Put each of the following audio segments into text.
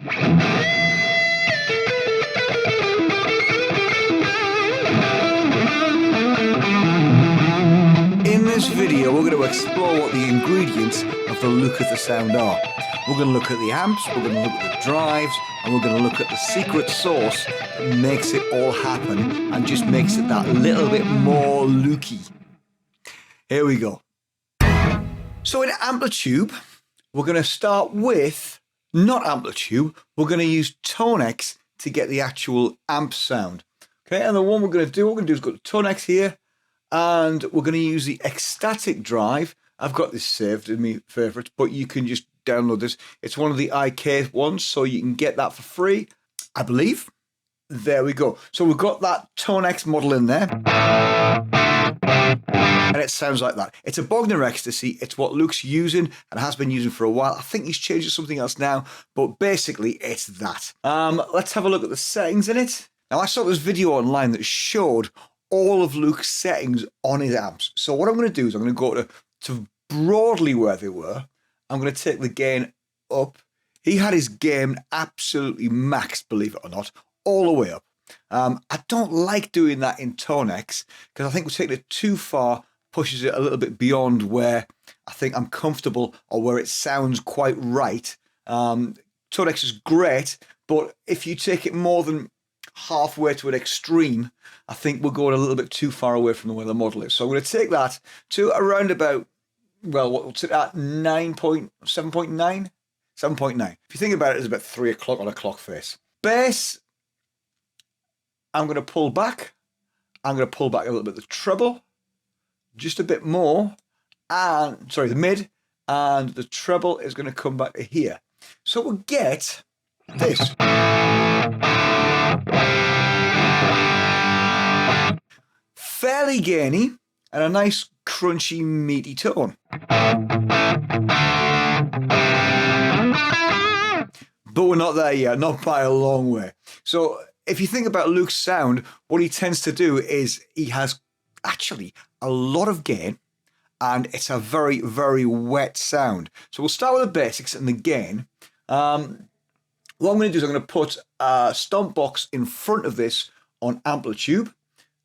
In this video, we're going to explore what the ingredients of the Lukather sound are. We're going to look at the amps, we're going to look at the drives, and we're going to look at the secret sauce that makes it all happen and just makes it that little bit more Luky. Here we go. So in Amplitube, we're going to start with, not Amplitube, we're going to use Tonex to get the actual amp sound. Okay, and the one we're going to do is go to Tonex here, and we're going to use the ecstatic drive. I've got this saved in my favourites, but you can just download this. It's one of the IK ones, so you can get that for free, I believe. There we go. So we've got that Tonex model in there. And it sounds like that. It's a Bogner Ecstasy. It's what Luke's using and has been using for a while. I think he's changed to something else now, but basically it's that. Let's have a look at the settings in it. Now I saw this video online that showed all of Luke's settings on his amps. So what I'm going to do is I'm going to go to broadly where they were. I'm going to take the gain up. He had his gain absolutely maxed, believe it or not, all the way up. I don't like doing that in Tonex because I think we're taking it too far, pushes it a little bit beyond where I think I'm comfortable or where it sounds quite right. Tonex is great, but if you take it more than halfway to an extreme, I think we're going a little bit too far away from the way the model is. So I'm going to take that to around about, well, what's it at? 7.9? 7.9. If you think about it, it's about 3 o'clock on a clock face. Bass, I'm going to pull back. I'm going to pull back a little bit the treble, just a bit more, and sorry, the mid, and the treble is going to come back to here. So we'll get this. Fairly gainy and a nice crunchy meaty tone. But we're not there yet, not by a long way. So if you think about Luke's sound, what he tends to do is he has actually a lot of gain and it's a very, very wet sound. So we'll start with the basics and the gain. What I'm going to do is I'm going to put a stomp box in front of this on Amplitube.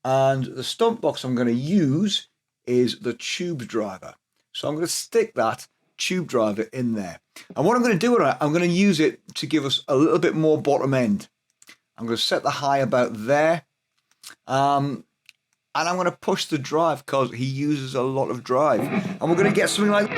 And the stomp box I'm going to use is the tube driver. So I'm going to stick that tube driver in there. And what I'm going to do with it, I'm going to use it to give us a little bit more bottom end. I'm going to set the high about there. And I'm going to push the drive because he uses a lot of drive. And we're going to get something like...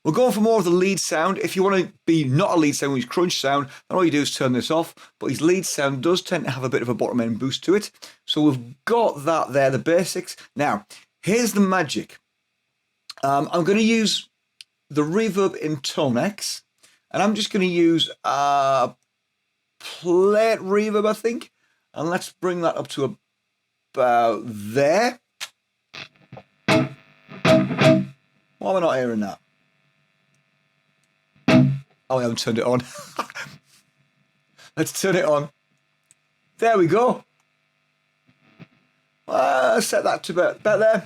We're going for more of the lead sound. If you want to be not a lead sound, which is crunch sound, then all you do is turn this off. But his lead sound does tend to have a bit of a bottom end boost to it. So we've got that there, the basics. Now, here's the magic. I'm going to use the reverb in Tonex. And I'm just going to use a plate reverb, I think. And let's bring that up to about there. Why am I not hearing that? Oh, I haven't turned it on. Let's turn it on. There we go. Set that to about there.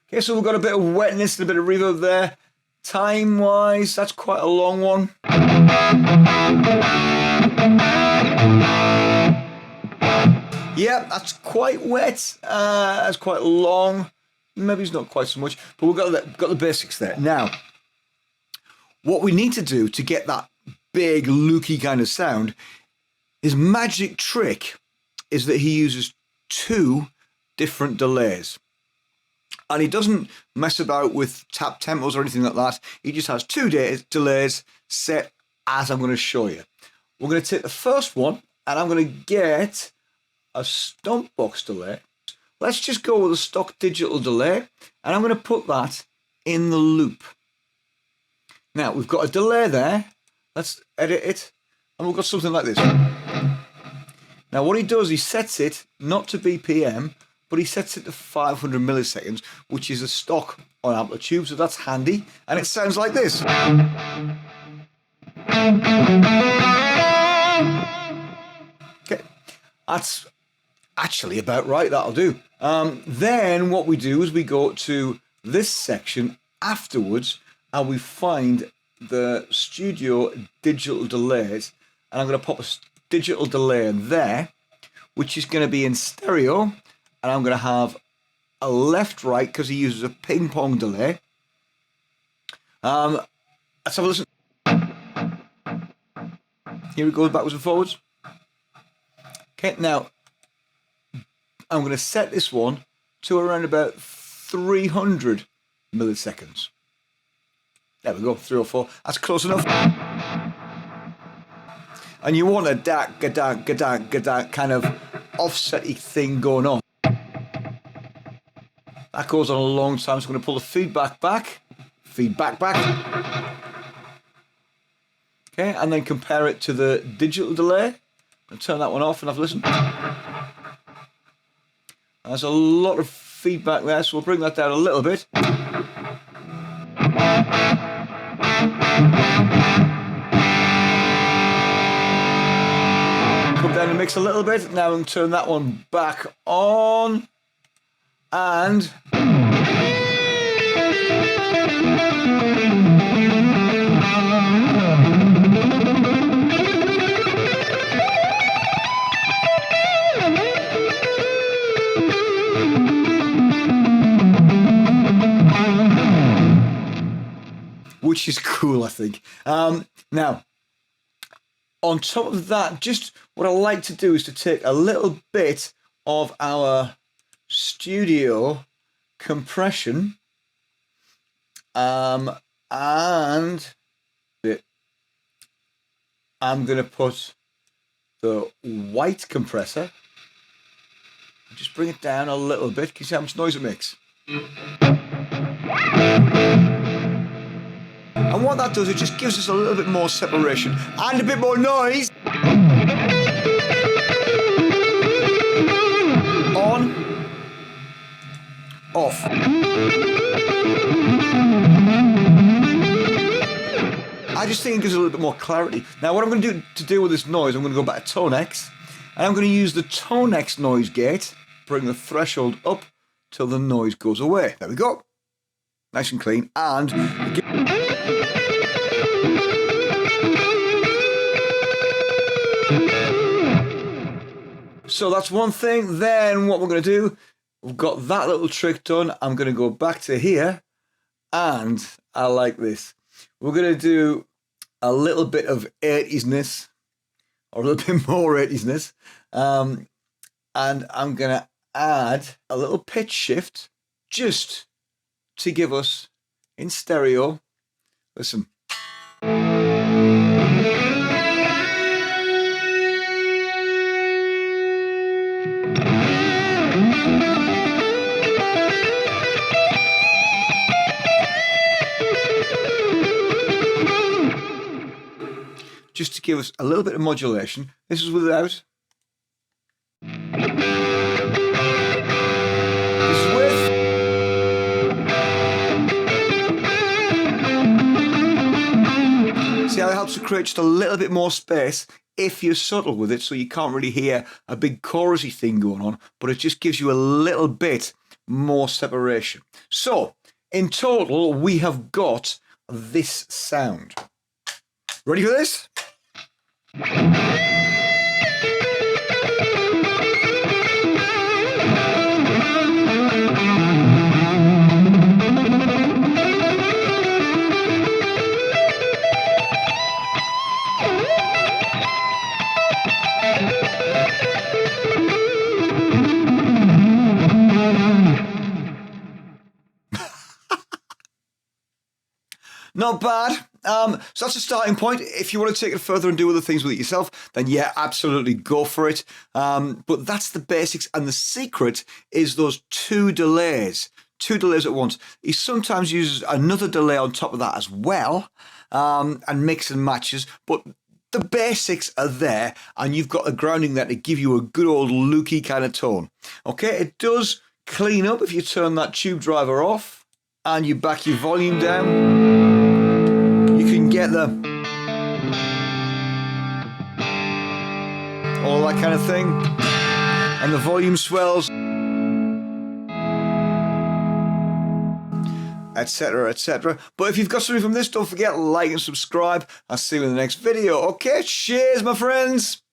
Okay, so we've got a bit of wetness and a bit of reverb there. Time-wise, that's quite a long one. Yeah, that's quite wet. That's quite long. Maybe it's not quite so much, but we've got the basics there. Now, what we need to do to get that big, lukey kind of sound, his magic trick is that he uses 2 different delays. And he doesn't mess about with tap tempos or anything like that. He just has 2 delays set as I'm going to show you. We're going to take the first one, and I'm going to get a stomp box delay. Let's just go with a stock digital delay, and I'm going to put that in the loop. Now, we've got a delay there. Let's edit it, and we've got something like this. Now, what he does, he sets it not to BPM, but he sets it to 500 milliseconds, which is a stock on Amplitube, so that's handy, and it sounds like this. Okay, that's actually about right, that'll do. Then what we do is we go to this section afterwards and we find the studio digital delays, and I'm going to pop a digital delay in there, which is going to be in stereo, and I'm going to have a left right because he uses a ping pong delay. Let's have a listen. Here it goes backwards and forwards. Okay, now I'm going to set this one to around about 300 milliseconds. There we go, 3 or 4. That's close enough. And you want a dak, gadak, gadak, gadak kind of offsetty thing going on. That goes on a long time, so I'm going to pull the feedback back. Feedback back. Okay, and then compare it to the digital delay. And turn that one off and have a listen. There's a lot of feedback there, so we'll bring that down a little bit. Come down the mix a little bit. Now we'll turn that one back on. And which is cool, I think. Now, on top of that, just what I like to do is to take a little bit of our studio compression and I'm going to put the white compressor, just bring it down a little bit. Can you see how much noise it makes? And what that does, it just gives us a little bit more separation and a bit more noise. On, off. I just think it gives a little bit more clarity. Now what I'm going to do to deal with this noise, I'm going to go back to Tonex, and I'm going to use the Tonex noise gate, bring the threshold up till the noise goes away. There we go. Nice and clean. And so that's one thing. Then what we're going to do, we've got that little trick done. I'm going to go back to here, and I like this. We're going to do a little bit of 80s-ness, or a little bit more 80s-ness, and I'm going to add a little pitch shift just to give us, in stereo, listen. Just to give us a little bit of modulation. This is without. This is with. See how it helps to create just a little bit more space if you're subtle with it, so you can't really hear a big chorusy thing going on, but it just gives you a little bit more separation. So, in total, we have got this sound. Ready for this? Not bad. So that's a starting point. If you want to take it further and do other things with it yourself, then yeah, absolutely go for it. But that's the basics, and the secret is those two delays at once. He sometimes uses another delay on top of that as well, and mix and matches, but the basics are there, and you've got a grounding there to give you a good old lukey kind of tone. Okay, it does clean up if you turn that tube driver off and you back your volume down. You can get the all that kind of thing, and the volume swells, etc, etc. But if you've got something from this, don't forget, like and subscribe. I'll see you in the next video. Okay, cheers my friends.